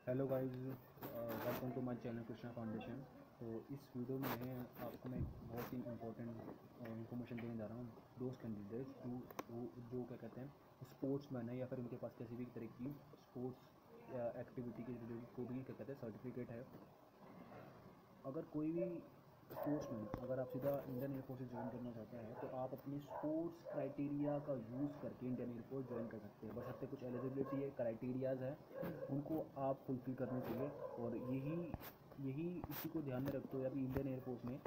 Hello guys, welcome to my channel Krishna Foundation. तो इस video में आपको मैं बहुत ही इम्पोर्टेंट इन्फॉर्मेशन देने जा रहा हूँ। दोस्त कैंडिडेट्स जो क्या कहते हैं स्पोर्ट्समैन है या फिर उनके पास किसी भी तरह की स्पोर्ट्स एक्टिविटी के रिलेटेड को भी क्या कहते हैं सर्टिफिकेट है। अगर कोई भी स्पोर्ट्समैन अगर आप सीधा इंडियन एयरफोर्स से ज्वाइन करना चाहते हैं तो आप अपनी स्पोर्ट्स क्राइटेरिया का यूज़ करके इंडियन एयरफोर्स ज्वाइन कर सकते हैं। बशर्ते कुछ एलिजिबिलिटी है, क्राइटेरियाज़ है, उनको आप फुलफ़िल करने चाहिए। और यही यही इसी को ध्यान में रखते हुए अभी इंडियन एयरफोर्स ने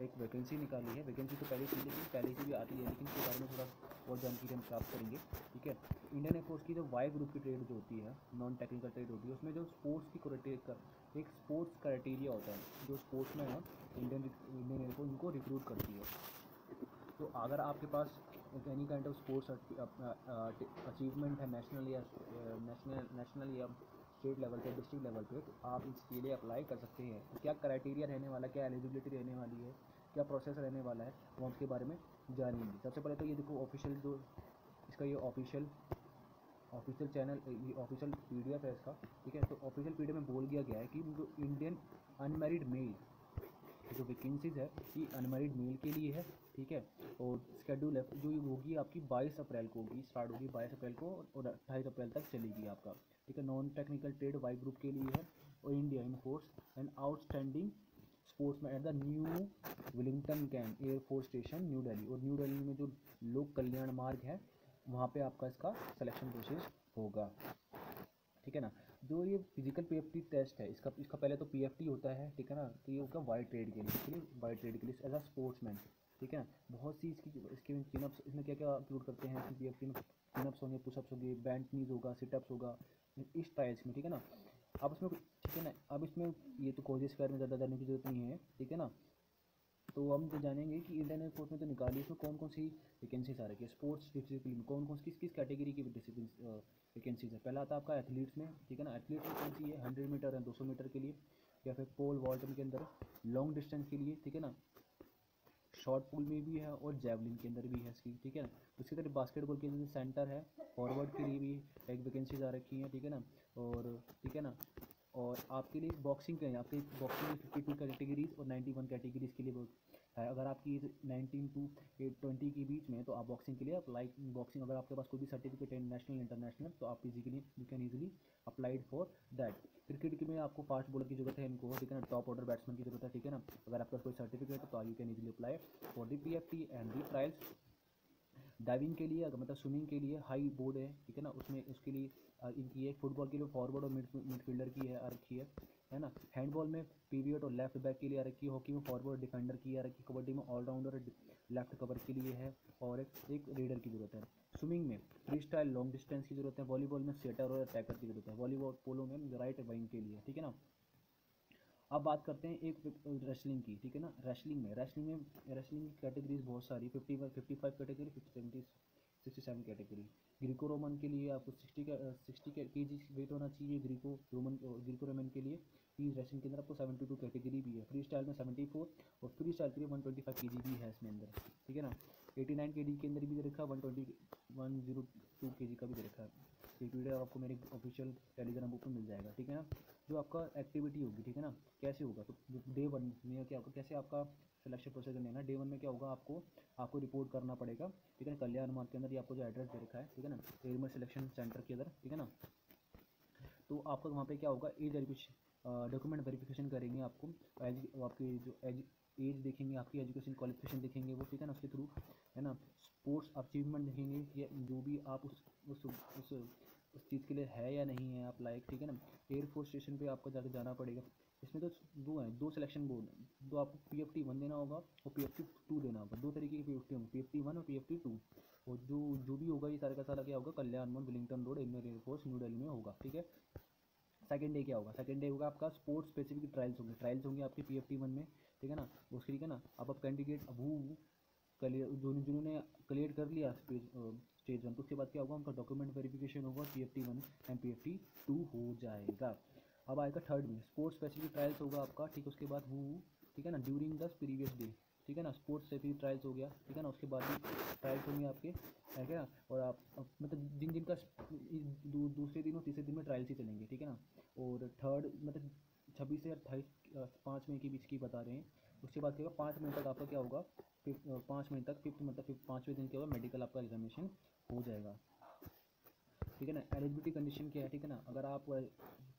एक वैकेंसी निकाली है। वैकेंसी तो पहले थी लेकिन पहले से भी आती है, लेकिन इसके बारे में थोड़ा और जानकारी हम प्राप्त करेंगे। ठीक है, तो इंडियन एयरफोर्स की जो वाई ग्रुप की ट्रेड जो होती है, नॉन टेक्निकल ट्रेड होती है, उसमें जो स्पोर्ट्स की एक स्पोर्ट्स क्राइटेरिया होता है। जो स्पोर्ट्स में है इंडियन एयरफोर्स उनको रिक्रूट करती है। तो अगर आपके पास any kind of sports achievement है नेशनल या स्टेट लेवल पे, डिस्ट्रिक्ट लेवल पे, तो आप इसके लिए अप्लाई कर सकते हैं। तो क्या क्राइटेरिया रहने वाला है, क्या एलिजिबिलिटी रहने वाली है, क्या प्रोसेस रहने वाला है, वो उसके बारे में जानेंगे। सबसे पहले तो ये देखो ऑफिशियल जो इसका ये ऑफिशियल चैनल, ये ऑफिशियल पीडीएफ है इसका। ठीक है, तो ऑफिशियल पीडीएफ में बोल दिया गया है कि जो इंडियन अनमैरिड मेल जो वैकेंसीज़ है ये अनमैरिड मेल के लिए है। ठीक है, और शेड्यूल है जो होगी आपकी 22 अप्रैल को होगी, स्टार्ट होगी 22 अप्रैल को और 28 अप्रैल तक चलेगी आपका। ठीक है, non technical trade Y group के लिए है। और India in force and outstanding sportsman at the new Willingdon camp air force station New Delhi. और न्यू दिल्ली में जो लोक कल्याण मार्ग है वहाँ पे आपका इसका सिलेक्शन प्रोसेस होगा। ठीक है ना, जो ये फिजिकल पीएफटी टेस्ट है इसका पहले तो पीएफटी होता है। ठीक है ना, तो ये होगा वाइड ट्रेड के लिए, वाइड ट्रेड के लिए एज अ स्पोर्ट्समैन। ठीक है ना, बहुत सी इसके चिनअप्स इसमें क्या क्या इंक्लूड करते हैं कि पीएफटी में चिनअप्स होंगे, पुशअप्स होंगे, बैंड नीज होगा, सिटअप्स होगा, इस टाइप्स में। ठीक है ना, अब इसमें ठीक है ना, अब इसमें ये तो कोजेस फेयर में ज़्यादा जाने की जरूरत नहीं है। ठीक है ना, तो हम तो जानेंगे कि इंडियन एयरफोर्स में तो निकाली इसमें कौन कौन सी वैकेंसीज आ रही है। स्पोर्ट्स डिसिप्लिन में कौन कौन किस किस कैटेगरी की वैकेंसीज है। पहला आता है आपका एथलीट्स में। ठीक है ना, एथलीट्स में कौन सी है, 100 मीटर है, 200 मीटर के लिए, या फिर पोल वॉल्ट के अंदर लॉन्ग डिस्टेंस के लिए। ठीक है ना, शॉर्ट पुल में भी है और जैवलिन के अंदर भी है इसकी। ठीक है ना, उसके तरह बास्केटबॉल के लिए सेंटर है, फॉरवर्ड के लिए भी एक वैकेंसीज आ रखी हैं। ठीक है ना, और ठीक है ना, और आपके लिए बॉक्सिंग के आपके बॉक्सिंग में 52 कैटेगरीज और 91 कैटेगरीज के लिए वो है। अगर आपकी 19 टू 20 के बीच में है तो आप बॉक्सिंग के लिए अप्लाई, बॉक्सिंग अगर आपके पास कोई भी सर्टिफिकेट है नेशनल इंटरनेशनल तो आप easily you can easily applied for that. Cricket के में आपको फास्ट बॉलर की जरूरत है इनको। ठीक है ना, टॉप ऑर्डर बैट्समैन की जरूरत है। ठीक है ना, अगर आपके पास कोई सर्टिफिकेट है तो you can easily apply for the PFT and the trials. Diving के लिए अगर मतलब स्विमिंग के लिए हाई बोर्ड है। ठीक है ना, उसमें उसके लिए इनकी है। फुटबॉल के लिए फॉरवर्ड और मिडफील्डर की है रखी है ना। हैंडबॉल में पीवियट और लेफ्ट बैक के लिए आ रखी है। हॉकी में फॉरवर्ड डिफेंडर की आ रखी है। कबड्डी में ऑलराउंडर लेफ्ट कवर के लिए है और एक रीडर की जरूरत है। स्विमिंग में फ्री स्टाइल लॉन्ग डिस्टेंस की जरूरत है। वॉलीबॉल में सेटर और अटैकर की जरूरत है। वॉलीबॉल पोलो में राइट विंग के लिए। ठीक है ना, अब बात करते हैं एक रेसलिंग की। ठीक है ना, रेसलिंग की कैटेगरीज बहुत सारी, 55 कैटेगरी, 67 कैटेगरी। ग्रीको रोमन के लिए आपको 60 के जी वेट होना चाहिए। ग्रीको रोमन के लिए टी रेसलिंग के अंदर आपको 72 कैटेगरी भी है। फ्री स्टाइल में 74 और फ्री स्टाइल के लिए 125 के जी भी है इसमें अंदर। ठीक है ना, 89 के जी के अंदर भी दे रखा है, 102 के जी का भी दे रखा है। एक वीडियो आपको मेरे ऑफिशियल टेलीग्राम ग्रुप में मिल जाएगा। ठीक है ना, जो आपका एक्टिविटी होगी, ठीक है ना, कैसे होगा तो डे वन में क्या होगा, कैसे आपका सिलेक्शन प्रोसेस लेना। डे वन में क्या होगा, आपको रिपोर्ट करना पड़ेगा। ठीक है, कल्याण मार्ग के अंदर ये आपको जो एड्रेस दे रखा है। ठीक है ना, एयरमेल सिलेक्शन सेंटर के अंदर। ठीक है ना, तो आपका वहाँ पे क्या होगा, एज वेरिफिकेशन, डॉक्यूमेंट वेरिफिकेशन करेंगे आपको। आपकी जो एज देखेंगे, आपकी एजुकेशन क्वालिफिकेशन देखेंगे वो। ठीक है ना, उसके थ्रू है ना, स्पोर्ट्स अचीवमेंट देखेंगे कि जो भी आप उस चीज़ के लिए है या नहीं है आप लायक। ठीक है ना, एयरफोर्स स्टेशन पे आपको जाकर जाना पड़ेगा। इसमें तो दो हैं, दो सिलेक्शन बोर्ड हैं, दो आपको पीएफटी 1 देना होगा और पीएफटी 2 देना होगा। दो तरीके की पीएफटी होंगे, पीएफटी 1 और पीएफटी 2। और जो भी होगा ये सारा का सारा क्या होगा, कल्याण मोड़ Willingdon road Indian air force new Delhi में होगा। ठीक है, सेकंड डे क्या होगा, सेकंड डे होगा आपका स्पोर्ट्स स्पेसिफिक ट्रायल्स होंगे आपके पीएफटी 1 में। ठीक है ना, उसके ठीक है ना, अब कैंडिडेट अब वो क्लियर जिन्होंने क्लियर कर लिया स्टेज 1, तो उसके बाद क्या होगा, उनका डॉक्यूमेंट वेरिफिकेशन होगा, पीएफटी 1 एंड पीएफटी 2 हो जाएगा। अब आएगा थर्ड में स्पोर्ट्स स्पेसिफिक ट्रायल्स होगा आपका। ठीक, उसके बाद वो ठीक है ना, ड्यूरिंग द प्रीवियस डे ठीक है ना। स्पोर्ट्स से फिर ट्रायल्स हो गया, ठीक है ना। उसके बाद भी ट्रायल्स होंगे आपके, है क्या। और आप मतलब जिनका दूसरे दिन और तीसरे दिन में ट्रायल्स ही चलेंगे, ठीक है ना। और थर्ड मतलब 26 से 28 5 मई के बीच की बता रहे हैं। उसके बाद क्या होगा, 5 मई तक आपका क्या होगा, 5 मई तक फिफ्थ मतलब 5वें दिन क्या होगा, मेडिकल आपका एग्जामिनेशन हो जाएगा, ठीक है ना। एलिजिबिलिटी कंडीशन क्या है, ठीक है ना। अगर आप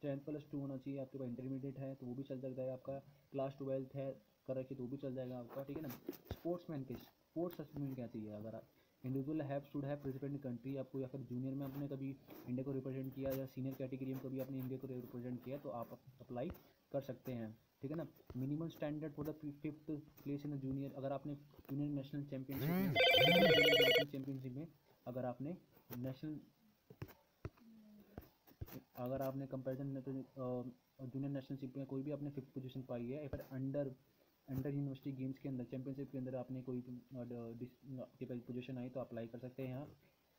10+2 होना चाहिए, आपके पास इंटरमीडिएट है तो वो भी चल सकता है, आपका क्लास 12 है कर रखी तो वो भी चल जाएगा आपका, ठीक है ना। स्पोर्ट्समैन के स्पोर्ट्स सर्टिफिकेट क्या चाहिए, अगर आप individual have should have represent country आपको, या फिर जूनियर में आपने कभी इंडिया को रिप्रेजेंट किया, या सीनियर कैटेगरी में कभी आपने इंडिया को रिप्रेजेंट किया, तो आप अप्लाई कर सकते हैं, ठीक है ना। Minimum standard for the 5th place in the junior, अगर आपने जूनियर नेशनल चैम्पियनशिप में अगर आपने नेशनल अगर आपने कंपैरिजन में जूनियर नेशनलशिप में कोई भी आपने 5th पोजीशन पाई है, या फिर अंडर यूनिवर्सिटी गेम्स के अंदर चैंपियनशिप के अंदर आपने कोई आपके पास पोजीशन आई तो अप्लाई कर सकते हैं यहाँ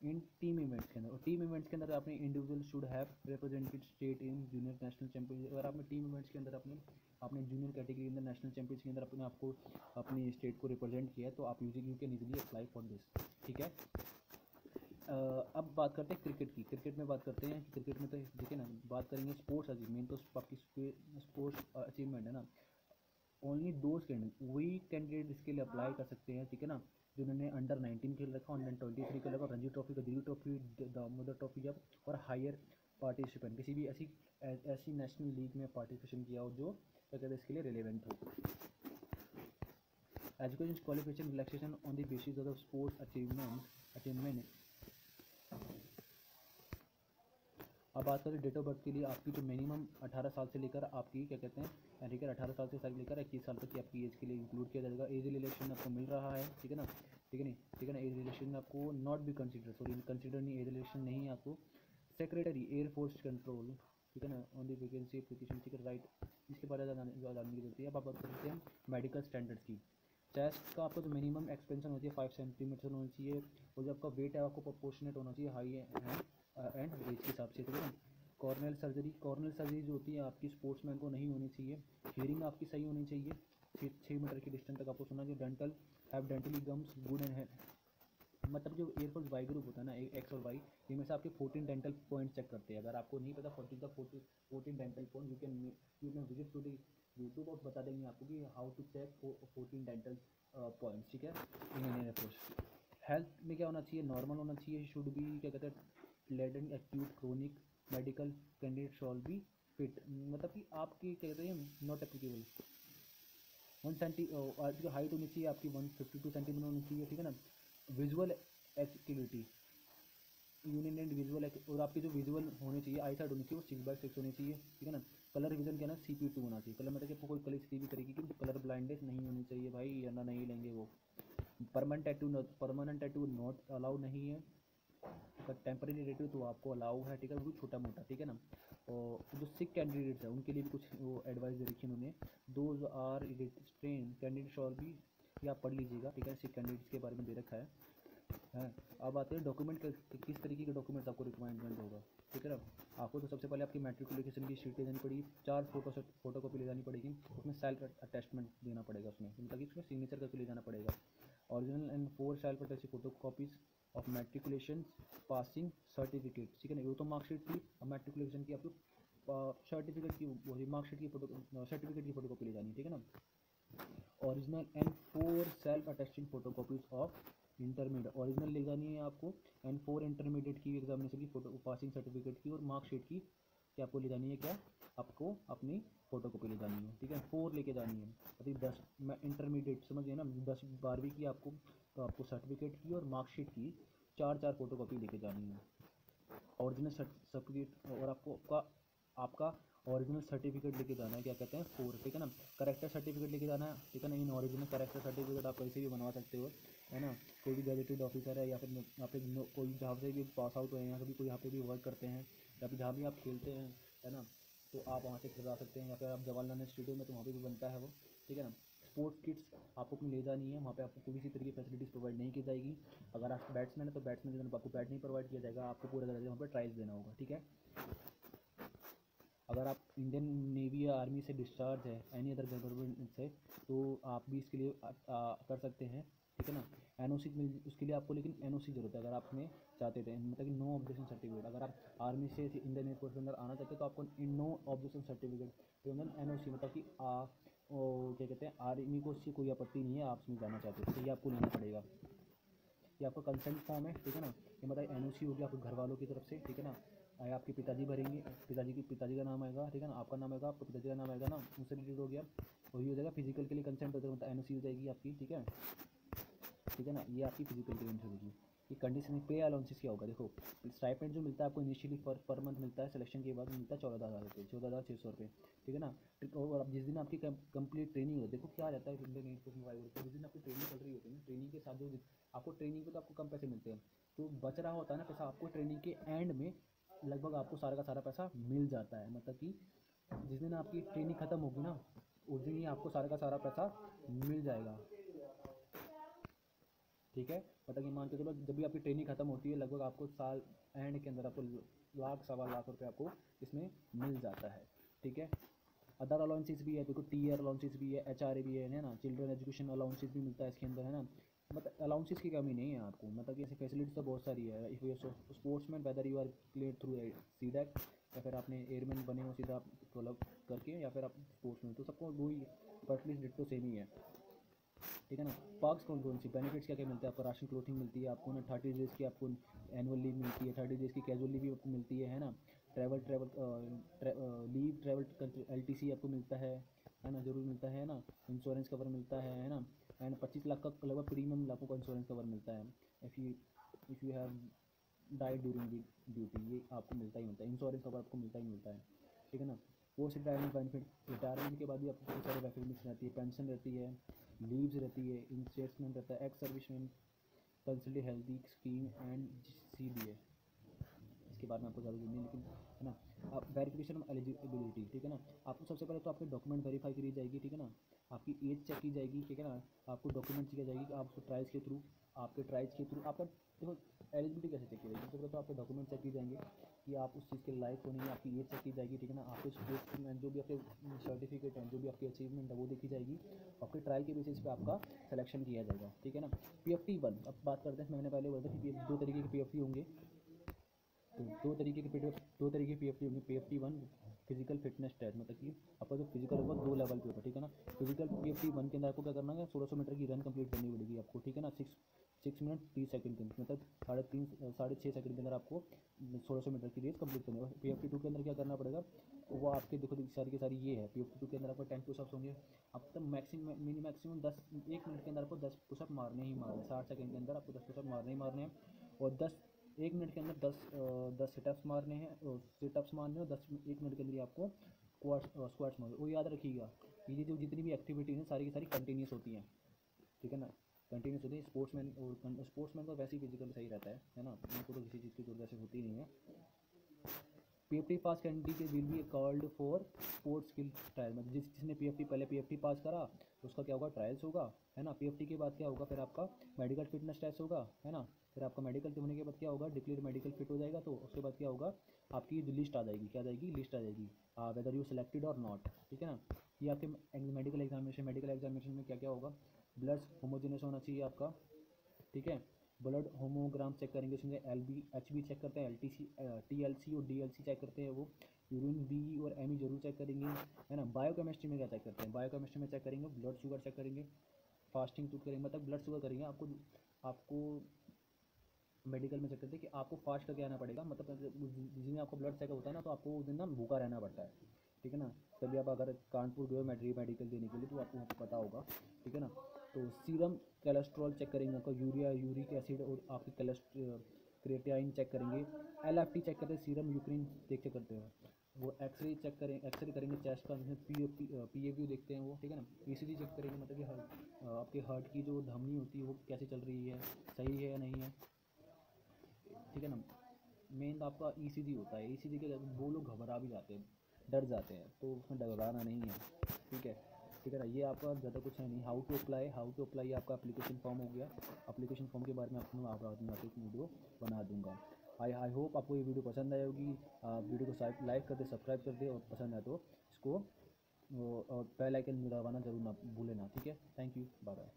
इन टीम इवेंट्स के अंदर। और टीम इवेंट्स के अंदर आपने individual should have represented state in junior national championship, अगर आपने टीम इवेंट्स के अंदर अपने जूनियर कैटेगरी के अंदर नेशनल चैंपियंस के अंदर अपने आपको अपनी स्टेट को रिप्रेजेंट किया तो आप you can easily apply for this, ठीक है। अब बात करते हैं क्रिकेट की। क्रिकेट में बात करते हैं कि क्रिकेट में तो देखिए ना, बात करेंगे स्पोर्ट्स अचीवमेंट, तो आपकी स्पोर्ट्स अचीवमेंट है ना, ओनली दोज कैंडिडेट वही कैंडिडेट इसके लिए अप्लाई कर सकते हैं, ठीक है ना, जिन्होंने अंडर 19 खेल रखा, अंडर 23 खेल रखा, Ranji trophy, Gadri trophy, Damodar trophy जब और हायर पार्टिसिपेंट किसी भी ऐसी नेशनल लीग में पार्टिसिपेशन किया हो जो क्या कहते हैं इसके लिए रिलेवेंट हो। Education qualification relaxation on the basis of sports achievement. अब बात करें डेट ऑफ बर्थ के लिए, आपकी जो मिनिमम 18 साल से लेकर आपकी क्या कहते हैं, ठीक है, 18 साल से लेकर 21 साल तक की आपकी एज के लिए इंक्लूड किया जाएगा। एज रिलेक्शन आपको मिल रहा है, ठीक है ना, ठीक है नहीं, ठीक है ना। एज रिलेक्शन आपको नॉट भी कंसिडर, सॉरी कंसिडर नहीं, एज रिलेक्शन नहीं है आपको। सेक्रेटरी एयरफोर्स कंट्रोल, ठीक है ना, ऑन दी वैकेंसी एप्लीकेशन, ठीक है, राइट। इसके बारे में जानने की जरूरत है। अब आप बात करते हैं मेडिकल स्टैंडर्ड्स की। चेस्ट का आपको जो मिनिमम एक्सपेंशन होती है 5 सेंटीमीटर होना चाहिए, और जो आपका वेट है आपको प्रोपोर्शनेट होना चाहिए हाई एंड एज के हिसाब से, ठीक है ना। कॉर्नल सर्जरी जो होती है आपकी स्पोर्ट्समैन को नहीं होनी चाहिए। हियरिंग आपकी सही होनी चाहिए, 6 मीटर की डिस्टेंस तक आपको सुना चाहिए। Dental have dentally gums good and है, मतलब जो एयरफोर्स वाई ग्रुप होता है ना, एक्स और वाई, इनमें से आपके 14 डेंटल पॉइंट चेक करते हैं। अगर आपको नहीं पता 14 dental point, you can visit to the YouTube और बता देंगे आपको कि how to check 14 dental points, ठीक है, इन एयरफोर्स। हेल्थ में क्या होना चाहिए, नॉर्मल होना चाहिए, शुड बी क्या कहते हैं laden acute chronic medical candidate shall be fit, मतलब कि आपकी क्या कहते हैं नॉट एप्लीकेबल। 1 सेंटी जो हाइट होनी चाहिए आपकी 152 सेंटीमीटर होनी चाहिए, ठीक है ना। Visual activity union and visual, और आपकी जो विजुअल होनी चाहिए आई साइड होनी चाहिए वो 6/6 होनी चाहिए, ठीक है ना। कलर विजन क्या ना CP2 होना चाहिए, कलर मतलब कि आपको कोई कलर किसी भी तरीके की कलर ब्लाइंडनेस नहीं होनी चाहिए भाई, या ना नहीं लेंगे वो। परमानेंट टैटू नॉट अलाउ नहीं है, अगर टेम्परेरी टैटू तो आपको अलाउ है, ठीक है, वो छोटा मोटा, ठीक है ना। और जो सिक कैंडिडेट्स है उनके लिए भी कुछ वो एडवाइस दे रखी है उन्होंने, those R strain candidate shawl भी, ये आप पढ़ लीजिएगा, ठीक है, सिक कैंडिडेट्स के बारे में दे रखा है। अब आते हैं डॉक्यूमेंट किस तरीके के डॉक्यूमेंट्स आपको रिक्वायरमेंट होगा, ठीक है ना। आपको तो सबसे पहले आपकी मैट्रिकुलेशन की शीट ले जानी पड़ेगी, 4 फोटो कॉपी ले जानी पड़ेगी, उसमें सेल्फ अटैचमेंट देना पड़ेगा, उसमें मतलब कि उसमें सिग्नेचर करके ले जाना पड़ेगा। Original and 4 self attach photo copies of matriculation passing certificate, ठीक है ना। वो तो मार्कशीट की और मैट्रिकुलेशन की आपको सर्टिफिकेट की मार्कशीट की फोटो सर्टिफिकेट की फोटो कॉपी ले जानी है, ठीक है ना। Original and 4 self attesting photo copies of intermediate, original ले जानी है आपको, एंड 4 इंटरमीडिएट की एग्जामिनेशन की फोटो पासिंग सर्टिफिकेट की और मार्कशीट की क्या आपको ले जानी है, क्या आपको अपनी फोटो कॉपी ले जानी है, ठीक है, 4 लेके जानी है। अभी 10 इंटरमीडिएट समझिए ना, 10-12वीं की आपको सर्टिफिकेट की और मार्कशीट की 4 फोटो कॉपी लेके जानी है। ओरिजिनल सर्टिफिकेट और आपका ओरिजिनल सर्टिफिकेट लेके जाना है, क्या कहते हैं 4, ठीक है ना। करेक्टर सर्टिफिकेट लेके जाना है, ठीक है ना। इन ओरिजिनल करेक्टर सर्टिफिकेट आप कैसे भी बनवा सकते हो, है ना। कोई भी गैजेटेड ऑफिसर है, या फिर यहाँ पे कोई जहाँ से भी पास आउट हुए हैं, या कभी कोई यहाँ पे भी वर्क करते हैं, या फिर जहाँ भी आप खेलते हैं, है ना, तो आप वहाँ से करवा सकते हैं, या फिर आप जवाहरलाल नेहरू स्टेडियम में तो वहाँ पे भी बनता है वो, ठीक है ना। स्पोर्ट्स किट्स आपको अपनी ले जानी है, वहाँ पे आपको किसी तरीके की फैसिलिटीज़ प्रोवाइड नहीं की जाएगी। अगर आप बैट्समैन है तो बैट्समैन के अंदर आपको बैट नहीं प्रोवाइड किया जाएगा, आपको पूरा वहाँ पर ट्रायल्स देना होगा, ठीक है। अगर आप इंडियन नेवी या आर्मी से डिस्चार्ज है, एनी अदर गवर्नमेंट से, तो आप भी इसके लिए कर सकते हैं, ठीक है ना। एनओसी मिल, उसके लिए आपको लेकिन एनओसी जरूरत है अगर आपने चाहते थे, मतलब कि नो ऑब्जेक्शन सर्टिफिकेट। अगर आप आर्मी से इंडियन एयरफोर्स के अंदर आना चाहते हैं तो आपको नो ऑब्जेक्शन सर्टिफिकेट, तो एनओसी, मतलब कि क्या कहते हैं, आर्मी को उससे कोई आपत्ति नहीं है आप उसमें जाना चाहते हो, तो ये आपको लेना पड़ेगा। ये आपका कंसेंट फॉर्म है, ठीक है ना। ये मतलब एनओसी होगी आपके घर वालों की तरफ से, ठीक है ना। आपके पिताजी भरेंगे, पिताजी का नाम आएगा, ठीक है ना, आपका नाम आएगा, आपके पिताजी का नाम आएगा ना, उनसे रिलेटेड हो गया। वही हो जाएगा फिजिकल के लिए कंसेंट होता है, मतलब एनओसी हो जाएगी आपकी, ठीक है, ठीक है ना। ये आपकी फिजिकल के लिए होगी। ये कंडीशन पे अलाउंसेस क्या होगा, देखो स्टाइपेंड जो मिलता है आपको इनिशियली पर मंथ मिलता है, सिलेक्शन के बाद मिलता है 14,000 रुपये, 14,600 रुपये, ठीक है ना। और अब जिस दिन आपकी कंप्लीट ट्रेनिंग होती है, देखो क्या रहता है इंडियन एयरफोर्स में, जिस दिन आपकी ट्रेनिंग चल रही होती है ना, ट्रेनिंग के साथ जो आपको ट्रेनिंग पे तो आपको कम पैसे मिलते हैं, तो बच रहा होता है ना पैसा, आपको ट्रेनिंग के एंड में लगभग आपको सारा का सारा पैसा मिल जाता है। मतलब कि जिस दिन आपकी ट्रेनिंग ख़त्म होगी ना, उस दिन ही आपको सारा का सारा पैसा मिल जाएगा, ठीक है। मतलब कि मान के चलो जब भी आपकी ट्रेनिंग खत्म होती है, लगभग आपको साल एंड के अंदर आपको लाख सवा लाख रुपये आपको इसमें मिल जाता है, ठीक है। अदर अलाउंसेस भी है, देखो टीयर अलाउंसेस भी है, एचआरए भी है ना, चिल्ड्रन एजुकेशन अलाउंसेस भी मिलता है इसके अंदर, है ना। मतलब अलाउंसेस की कमी नहीं है आपको, मतलब कि ऐसी फैसिलिटीज तो बहुत सारी है। If you sportsman, whether you are clear through CDAC, या फिर आपने एयरमैन बने हो सीधा मतलब करके, या फिर आप स्पोर्ट्समैन, तो सबको वही पर्सनली रेट तो सेम ही है, ठीक है ना। पर्क्स कौन कौन सी, बेनिफिट्स क्या क्या मिलते हैं आपको, राशन क्लोथिंग मिलती है आपको ना, 30 डेज़ की आपको एनुअल लीव मिलती है, 30 डेज़ की कैजुअल लीव भी आपको मिलती है ना। ट्रैवल लीव ट्रैवल LTC आपको मिलता है ना, जरूर मिलता है ना। इंश्योरेंस कवर मिलता है ना। एंड 25 लाख का लगभग प्रीमियम लाखों का इंश्योरेंस कवर मिलता है। If you have died during the duty, ये आपको मिलता ही मिलता है, इंश्योरेंस कवर आपको मिलता ही मिलता है, ठीक है ना। पोस्ट रिटायरमेंट बेनिफिट, रिटायरमेंट के बाद भी आपको बहुत सारे बेनिफिट्स रहती है, पेंशन रहती है, लीव्स रहती है, इंस्टेटमेंट रहता है, ex serviceman consulted healthy scheme and CDA। इसके बारे में आपको ज़्यादा नहीं, लेकिन है ना। आप वेरिफिकेशन ऑफ एलिजिबिलिटी, ठीक है ना। आपको सबसे पहले तो आपके डॉक्यूमेंट वेरीफाई करी जाएगी, ठीक है ना। आपकी एज चेक की जाएगी, ठीक है ना। आपको डॉक्यूमेंट चेक की जाएगी कि आप उसको ट्रायल्स के थ्रू, आपके ट्रायल्स के थ्रू आपका देखो एलिजिबिलिटी कैसे चेक की जाएगी। सबसे पहले तो आपके डॉक्यूमेंट चेक की जाएंगे कि आप उस चीज़ के लायक हो नहीं है, आपकी एज चेक की जाएगी, ठीक है ना। आपके स्पोर्ट्स में जो भी आपके सर्टिफिकेट हैं, जो भी आपकी अचीवमेंट है वो देखी जाएगी, आपके ट्रायल के बेसिस पे आपका सिलेक्शन किया जाएगा, ठीक है ना। PFT 1, अब बात करते हैं, मैंने पहले बोला था कि दो तरीके के PFT होंगे, तो दो तरीके के PFT होंगे। PFT 1 फिजिकल फिटनेस टेस्ट, मतलब कि आपका जो फिजिकल होगा 2 लेवल पे होगा, ठीक है ना। फिजिकल PFT 1 के अंदर आपको क्या करना है, 1600 मीटर की रन कंप्लीट करनी पड़ेगी आपको, ठीक है ना। 6 मिनट 30 सेकंड के अंदर, मतलब 6.5 सेकंड के अंदर आपको 1600 मीटर की रेस कंप्लीट करनी है। PFT 2 के अंदर क्या करना पड़ेगा, वो आपके देखो सारी की सारी ये है। PFT 2 के अंदर आपको 10 पुशअप्स होंगे, अब तक मैक्सिमम 10, 1 मिनट के अंदर आपको 10 पुशअप मारने ही मारने हैं, 60 सेकंड के अंदर आपको 10 पुशअप मारने ही मारने हैं, और 1 मिनट के अंदर 10 सिटअप्स मारने हैं, सिटअप्स मारने और 1 मिनट के अंदर ही आपको स्क्वाट्स मारने। वो याद रखिएगा, ये जो जितनी भी एक्टिविटी है सारी की सारी कंटिन्यूस होती हैं, ठीक है ना, कंटिन्यूस होती है। स्पोर्ट्समैन का वैसे ही फिजिकल सही रहता है ना, उनको तो किसी चीज़ की जरूरत ऐसे होती नहीं है। PFT pass candidate will be called for sports skill trial, मतलब जिसने पहले PFT पास करा उसका क्या होगा, ट्रायल्स होगा, है ना। PFT के बाद क्या होगा, फिर आपका मेडिकल फिटनेस टेस्ट होगा, है ना। फिर आपका मेडिकल होने के बाद क्या होगा, डिक्लेयर मेडिकल फिट हो जाएगा, तो उसके बाद क्या होगा, आपकी लिस्ट आ जाएगी, क्या आ जाएगी, लिस्ट आ जाएगी, वेदर यू सिलेक्टेड और नॉट, ठीक है ना। ये आपके मेडिकल एग्जामिनेशन में क्या क्या होगा, ब्लड होमोजेनस होना चाहिए आपका, ठीक है। ब्लड होमोग्राम चेक करेंगे, उसमें HB चेक करते हैं, TLC और DLC चेक करते हैं वो, यूरिन BE और ME जरूर चेक करेंगे, है ना। बायोकेमिस्ट्री में क्या चेक करते हैं, बायोकेमिस्ट्री में चेक करेंगे ब्लड शुगर चेक करेंगे, फास्टिंग टूथ करेंगे, मतलब ब्लड शुगर करेंगे। आपको मेडिकल में चेक करते हैं कि आपको फास्ट करके आना पड़ेगा, मतलब जिस दिन आपको ब्लड चेकअप होता है ना, तो आपको उस दिन ना भूखा रहना पड़ता है, ठीक है ना। तभी आप अगर कानपुर गए मेडिकल देने के लिए तो आपको वहाँ पर पता होगा, ठीक है ना। तो सीरम कोलेस्ट्रॉल चेक करेंगे, आपका यूरिक एसिड और आपके क्रिएटिनिन चेक करेंगे, LFT चेक करते हैं, सीरम यूक्रेन चेक करते हैं वो, एक्सरे करेंगे चेस्ट का, जिसमें PAView देखते हैं वो, ठीक है ना। ECG चेक करेंगे, मतलब कि आपके हार्ट की जो धमनी होती है वो कैसे चल रही है, सही है या नहीं है, ठीक है ना। मेन आपका ECG होता है, ECG के वो लोग घबरा भी जाते हैं, डर जाते हैं, तो उसमें घबराना नहीं है, ठीक है, ठीक है ना। ये आपका ज़्यादा कुछ है नहीं। हाउ टू अप्लाई आपका एप्लीकेशन फॉर्म हो गया। एप्लीकेशन फॉर्म के बारे में आपको बाद में एक वीडियो बना दूंगा। आई होप आपको ये वीडियो पसंद आई होगी। वीडियो को लाइक कर दे, सब्सक्राइब कर दे, और पसंद आए तो इसको बेल आइकन दबाना जरूर ना भूलें ना। ठीक है, थैंक यू, बाय बाय।